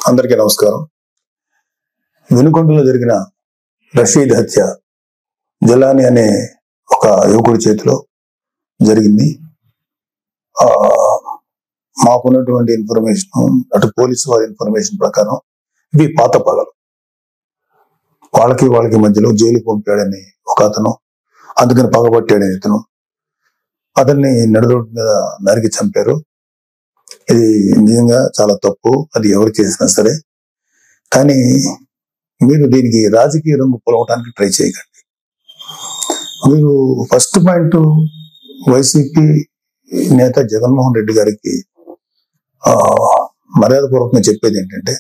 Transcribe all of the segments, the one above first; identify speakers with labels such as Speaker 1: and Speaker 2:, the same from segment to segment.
Speaker 1: అందరికీ నమస్కారం. వినుకొండలో జరిగిన రషీద్ హత్య జలాని అనే ఒక యువకుడి చేతిలో జరిగింది. మాకున్నటువంటి ఇన్ఫర్మేషన్, అటు పోలీసు వారి ఇన్ఫర్మేషన్ ప్రకారం ఇవి పాత పగలు. వాళ్ళకి మధ్యలో జైలు పంపాడని ఒక అతను, అందుకని పగబట్టాడని ఇతను, అతన్ని నడురోడ్డు మీద నరికి చంపారు. ఇది నిజంగా చాలా తప్పు, అది ఎవరు చేసినా సరే. కానీ మీరు దీనికి రాజకీయ రంగు పొలవటానికి ట్రై చేయకండి. మీరు ఫస్ట్ పాయింట్, వైసీపీ నేత జగన్మోహన్ రెడ్డి గారికి మర్యాదపూర్వకంగా చెప్పేది ఏంటంటే,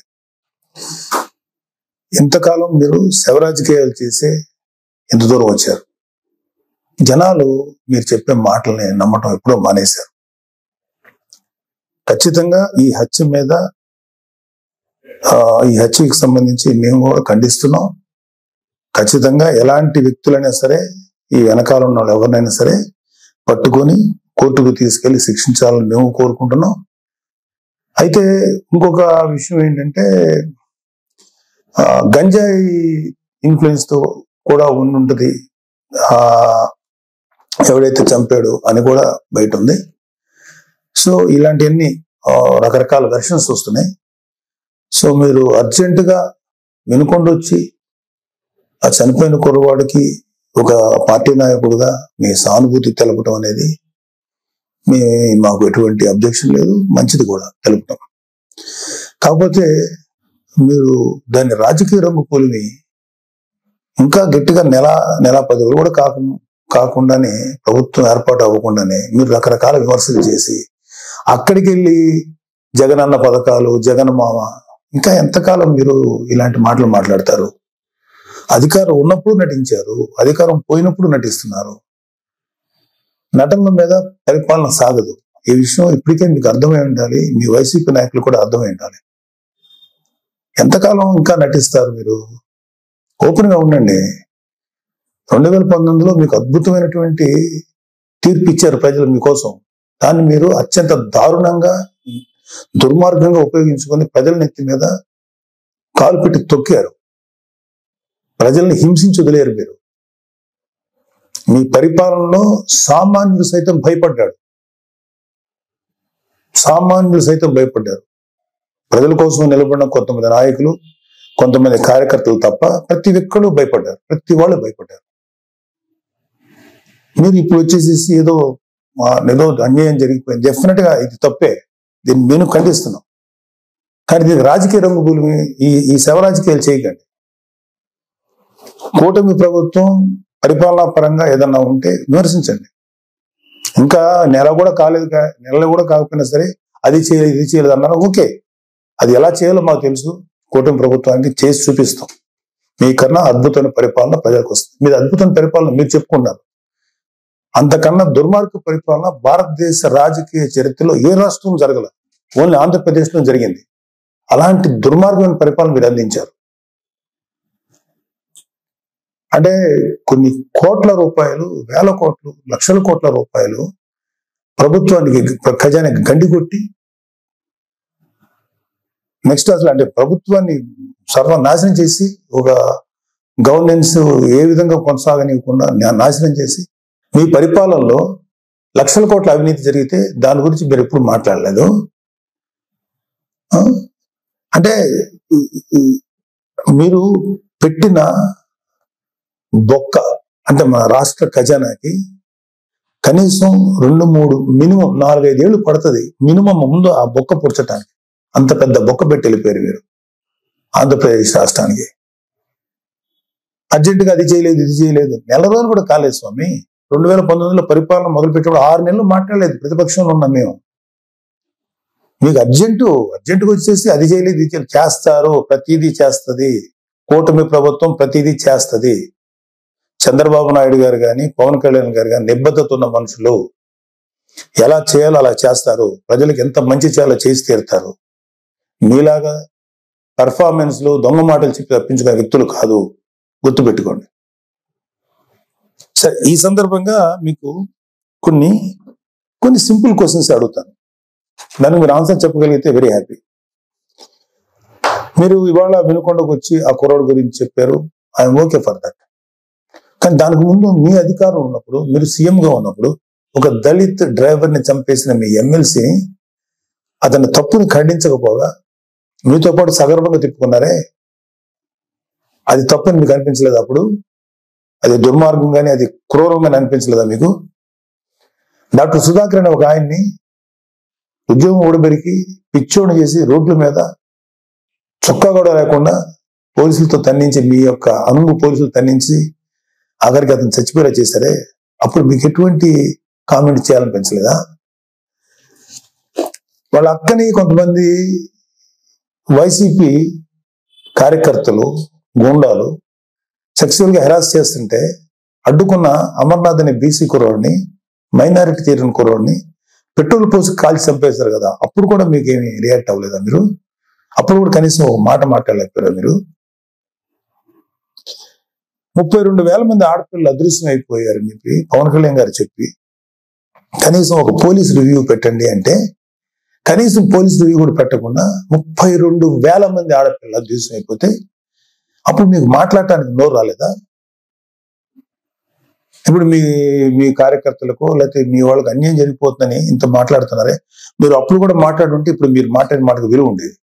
Speaker 1: ఇంతకాలం మీరు శవ రాజకీయాలు చేసే ఎంత దూరం వచ్చారు. జనాలు మీరు చెప్పే మాటల్ని నమ్మటం ఎప్పుడో మానేశారు. ఖచ్చితంగా ఈ హత్యకి సంబంధించి మేము కూడా ఖండిస్తున్నాం. ఖచ్చితంగా ఎలాంటి వ్యక్తులైనా సరే, ఈ వెనకాల ఉన్న వాళ్ళు ఎవరినైనా సరే పట్టుకొని కోర్టుకు తీసుకెళ్లి శిక్షించాలని మేము కోరుకుంటున్నాం. అయితే ఇంకొక విషయం ఏంటంటే, గంజాయి ఇన్ఫ్లుయెన్స్ తో కూడా ఉండుంటది ఎవడైతే చంపాడు అని కూడా బయట ఉంది. సో ఇలాంటివన్నీ రకరకాల వెర్షన్స్ వస్తున్నాయి. సో మీరు అర్జెంటుగా వినుకొండ వచ్చి ఆ చనిపోయిన కుర్రవాడికి ఒక పార్టీ నాయకుడుగా మీ సానుభూతి తెలపడం అనేది మాకు ఎటువంటి అబ్జెక్షన్ లేదు, మంచిది కూడా తెలుపటం. కాకపోతే మీరు దాన్ని రాజకీయ రంగు పోలిని ఇంకా గట్టిగా నెల 10 రోజులు కూడా కాకుండానే, ప్రభుత్వం ఏర్పాటు అవ్వకుండానే మీరు రకరకాల విమర్శలు చేసి అక్కడికి వెళ్ళి జగన్ అన్న పథకాలు, జగన్ మామ, ఇంకా ఎంతకాలం మీరు ఇలాంటి మాటలు మాట్లాడతారు? అధికారం ఉన్నప్పుడు నటించారు, అధికారం పోయినప్పుడు నటిస్తున్నారు. నటనల మీద పరిపాలన సాగదు. ఈ విషయం ఇప్పటికే మీకు అర్థమై ఉండాలి, మీ వైసీపీ నాయకులు కూడా అర్థమై ఉండాలి. ఎంతకాలం ఇంకా నటిస్తారు మీరు? ఓపెన్ గా ఉండండి. 2019లో మీకు అద్భుతమైనటువంటి తీర్పు ఇచ్చారు ప్రజలు మీకోసం. దాన్ని మీరు అత్యంత దారుణంగా, దుర్మార్గంగా ఉపయోగించుకొని ప్రజల నెత్తి మీద కాలు పెట్టి తొక్కారు. ప్రజల్ని హింసించి వదిలేరు మీరు. మీ పరిపాలనలో సామాన్యులు సైతం భయపడ్డారు. ప్రజల కోసం నిలబడిన కొంతమంది నాయకులు, కొంతమంది కార్యకర్తలు తప్ప ప్రతి ఒక్కరు భయపడ్డారు. ప్రతి వాళ్ళు భయపడ్డారు. మీరు ఇప్పుడు వచ్చేసేసి ఏదో అన్యాయం జరిగిపోయింది, డెఫినెట్ గా ఇది తప్పే, దీన్ని మేము ఖండిస్తున్నాం. కానీ దీనికి రాజకీయ రంగు భూమి, ఈ శవ రాజకీయాలు చేయకండి. కూటమి ప్రభుత్వం పరిపాలనా పరంగా ఏదన్నా ఉంటే విమర్శించండి. ఇంకా నెల కూడా కాకపోయినా సరే అది చేయలేదు, ఇది చేయలేదు అన్నారు. ఓకే, అది ఎలా చేయాలో మాకు తెలుసు. కూటమి ప్రభుత్వానికి చేసి చూపిస్తాం. మీకన్నా అద్భుతమైన పరిపాలన ప్రజలకు వస్తుంది. మీరు అద్భుతమైన పరిపాలన మీరు చెప్పుకున్నారు. అంతకన్నా దుర్మార్గ పరిపాలన భారతదేశ రాజకీయ చరిత్రలో ఏ రాష్ట్రం జరగల, ఓన్లీ ఆంధ్రప్రదేశ్ లో జరిగింది. అలాంటి దుర్మార్గమైన పరిపాలన మీరు అందించారు. అంటే కొన్ని కోట్ల రూపాయలు, వేల కోట్లు, లక్షల కోట్ల రూపాయలు ప్రభుత్వానికి, ఖజానాకి గండి కొట్టి, నెక్స్ట్ అసలు అంటే ప్రభుత్వాన్ని సర్వనాశనం చేసి, ఒక గవర్నెన్స్ ఏ విధంగా కొనసాగనివ్వకుండా నాశనం చేసి, మీ పరిపాలనలో లక్షల కోట్ల అవినీతి జరిగితే దాని గురించి మీరు ఎప్పుడు మాట్లాడలేదు. అంటే మీరు పెట్టిన బొక్క, అంటే మన రాష్ట్ర ఖజానాకి కనీసం 2-3 మినిమం 4-5 ఏళ్ళు పడుతుంది మినిమం ముందు ఆ బొక్క పుడ్చడానికి. అంత పెద్ద బొక్క పెట్టి వెళ్ళిపోయారు మీరు ఆంధ్రప్రదేశ్ రాష్ట్రానికి. అర్జెంటుగా అది చేయలేదు, ఇది చేయలేదు. నెల రోజులు కూడా కాలేదు స్వామి. 2019లో పరిపాలన మొదలుపెట్టినప్పుడు 6 నెలలు మాట్లాడలేదు ప్రతిపక్షంలో ఉన్నాం మేము. మీకు అర్జెంటుగా వచ్చేసి అది చేయలేదు, ఇది చేయలేదు. చేస్తారు, ప్రతిదీ చేస్తుంది కూటమి ప్రభుత్వం, ప్రతిదీ చేస్తుంది. చంద్రబాబు నాయుడు గారు కానీ, పవన్ కళ్యాణ్ గారు కానీ నిబద్ధత ఉన్న మనుషులు. ఎలా చేయాలో అలా చేస్తారు. ప్రజలకు ఎంత మంచి చేయాలో చేసి తీరుతారు. మీలాగా పెర్ఫార్మెన్స్ లో దొంగ మాటలు చెప్పి తప్పించుకునే వ్యక్తులు కాదు, గుర్తుపెట్టుకోండి. సరే, ఈ సందర్భంగా మీకు కొన్ని సింపుల్ క్వశ్చన్స్ అడుగుతాను. దానికి మీరు ఆన్సర్ చెప్పగలిగితే వెరీ హ్యాపీ. మీరు ఇవాళ వినుకొండకు వచ్చి ఆ కుర్రాడు గురించి చెప్పారు, ఐఎమ్ ఓకే ఫర్ దట్. కానీ దానికి ముందు మీ అధికారం ఉన్నప్పుడు, మీరు సీఎంగా ఉన్నప్పుడు ఒక దళిత్ డ్రైవర్ ని చంపేసిన మీ ఎమ్మెల్సీని అతని తప్పుని ఖండించకపోగా మీతో పాటు సగర్వంగా తిప్పుకున్నారే, అది తప్పని మీకు అనిపించలేదు? అప్పుడు అది దుర్మార్గంగానే, అది క్రూరంగానే అనిపించలేదా మీకు? డాక్టర్ సుధాకర్ అనే ఒక ఆయన్ని ఉద్యోగం ఊడబెరికి పిచ్చోని చేసి రోడ్ల మీద చొక్కా కూడా లేకుండా పోలీసులతో తన్నించి, మీ యొక్క అనుంగు పోలీసులు తన్నించి ఆఖరికి అతను చచ్చిపోయేలా చేశారే, అప్పుడు మీకు ఎటువంటి కామెంట్ చేయాలనిపించలేదా? వాళ్ళ అక్కని కొంతమంది వైసీపీ కార్యకర్తలు, గూండాలు సెక్సువల్ గా హెరాస్ చేస్తుంటే అడ్డుకున్న అమర్నాథ్ అనే బీసీ కుర్రోడిని, మైనారిటీ తీరిన కుర్రోడిని పెట్రోల్ పోసి కాల్చి చంపేశారు కదా, అప్పుడు కూడా మీకేమి రియాక్ట్ అవ్వలేదా మీరు? అప్పుడు కూడా కనీసం ఒక మాట మాట్లాడలేకపోయారా మీరు? 32,000 మంది ఆడపిల్లలు అదృశ్యం అయిపోయారని చెప్పి పవన్ కళ్యాణ్ గారు చెప్పి కనీసం ఒక పోలీస్ రివ్యూ పెట్టండి అంటే కనీసం పోలీస్ రివ్యూ కూడా పెట్టకుండా 32,000 మంది ఆడపిల్లలు అదృశ్యం అయిపోతే అప్పుడు మీకు మాట్లాడటానికి నోరు రాలేదా? ఇప్పుడు మీ కార్యకర్తలకు లేకపోతే మీ వాళ్ళకి అన్యాయం జరిగిపోతుందని ఇంత మాట్లాడుతున్నారే, మీరు అప్పుడు కూడా మాట్లాడుంటే ఇప్పుడు మీరు మాట్లాడిన మాటకు విలువ ఉండేది.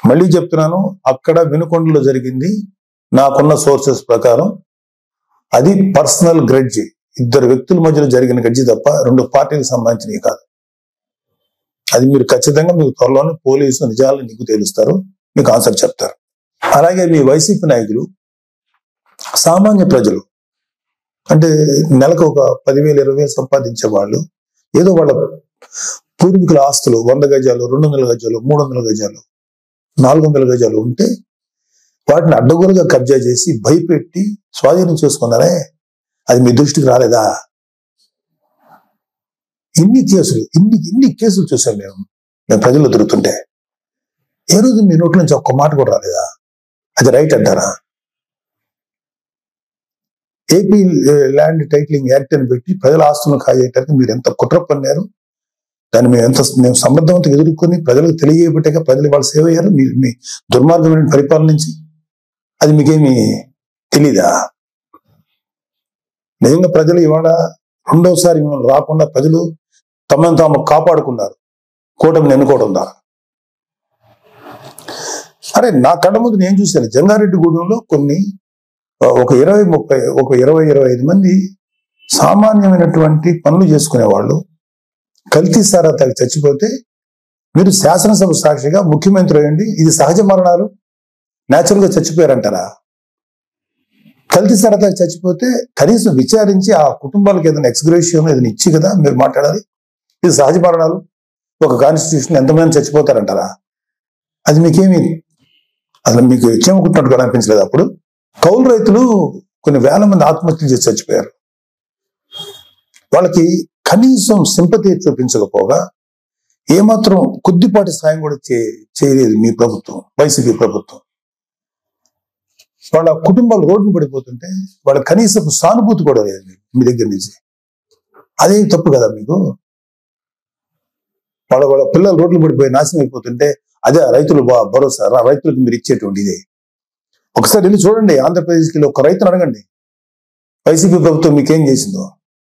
Speaker 1: మళ్ళీ చెప్తున్నాను, అక్కడ వినుకొండలో జరిగింది నాకున్న సోర్సెస్ ప్రకారం అది పర్సనల్ గ్రడ్జి, ఇద్దరు వ్యక్తుల మధ్యలో జరిగిన గడ్జి తప్ప 2 పార్టీలకు సంబంధించినవి కాదు. అది మీరు ఖచ్చితంగా మీకు త్వరలోనే పోలీసు నిజాలు నీకు తెలుస్తారు, మీకు ఆన్సర్ చెప్తారు. అలాగే మీ వైసీపీ నాయకులు సామాన్య ప్రజలు అంటే నెలకు ఒక 10,000 20,000 సంపాదించే వాళ్ళు ఏదో వాళ్ళ పూర్వీకుల ఆస్తులు 100 గజాలు 200 గజాలు 300 గజాలు 400 గజాలు ఉంటే వాటిని అడ్డగోలుగా కబ్జా చేసి భయపెట్టి స్వాధీనం చేసుకున్నారే, అది మీ దృష్టికి రాలేదా? ఇన్ని కేసులు చూసాం మేము ప్రజలు తిరుగుతుంటే. ఏ రోజు మీ నోట్ల నుంచి ఒక్క మాట కూడా రాలేదా? అది రైట్ అంటారా? ఏపీ ల్యాండ్ టైటిలింగ్ యాక్ట్ అని పెట్టి ప్రజల ఆస్తులను కాజేయటానికి మీరు ఎంత కుట్ర పన్నారు, దాన్ని మేము సమర్థవంతంగా ఎదుర్కొని ప్రజలకు తెలియబెట్టాక ప్రజలు వాళ్ళు సేవ అయ్యారు మీ దుర్మార్గమైన పరిపాలన నుంచి. అది మీకేమి తెలీదా? నిజంగా ప్రజలు ఇవాళ రెండోసారి రాకుండా ప్రజలు తమను తాము కాపాడుకున్నారు కూటమిని ఎన్నుకోవడం ద్వారా. అరే నా కళ్ళ ముందు నేను చూశాను, జంగారెడ్డిగూడెంలో కొన్ని ఒక 20-25 మంది సామాన్యమైనటువంటి పనులు చేసుకునే వాళ్ళు కల్తీ సారా తాగి చచ్చిపోతే మీరు శాసనసభ సాక్షిగా ముఖ్యమంత్రి అయ్యండి ఇది సహజ మరణాలు న్యాచురల్ గా చచ్చిపోయారంటారా? కల్తీ సారా తాగి చచ్చిపోతే కనీసం విచారించి ఆ కుటుంబాలకు ఏదైనా ఎక్స్గ్రేషియం ఏదైనా ఇచ్చి కదా మీరు మాట్లాడాలి. ఇది సహజ మరణాలు, ఒక కాన్స్టిట్యూషన్ ఎంతమంది చచ్చిపోతారంటారా? అది మీకేమి అసలు మీకు ఇచ్చేమనుకుంటున్నట్టు కూడా అనిపించలేదు. అప్పుడు కౌలు రైతులు కొన్ని వేల మంది ఆత్మహత్యలు చేసి చచ్చిపోయారు. వాళ్ళకి కనీసం సింపతి చూపించకపోగా ఏమాత్రం కొద్దిపాటి సాయం కూడా చేయలేదు మీ ప్రభుత్వం, వైసీపీ ప్రభుత్వం. వాళ్ళ కుటుంబాలు రోడ్డు పడిపోతుంటే వాళ్ళ కనీసం సానుభూతి కూడా లేదు మీ దగ్గర నుంచి. అదే తప్పు కదా మీకు? వాళ్ళ పిల్లలు రోడ్లు పడిపోయి నాశనం అయిపోతుంటే అదే రైతులు భరోసా, రైతులకు మీరు ఇచ్చేటువంటి ఇదే. ఒకసారి వెళ్ళి చూడండి, ఆంధ్రప్రదేశ్కి ఒక రైతును అడగండి వైసీపీ ప్రభుత్వం మీకేం చేసిందో.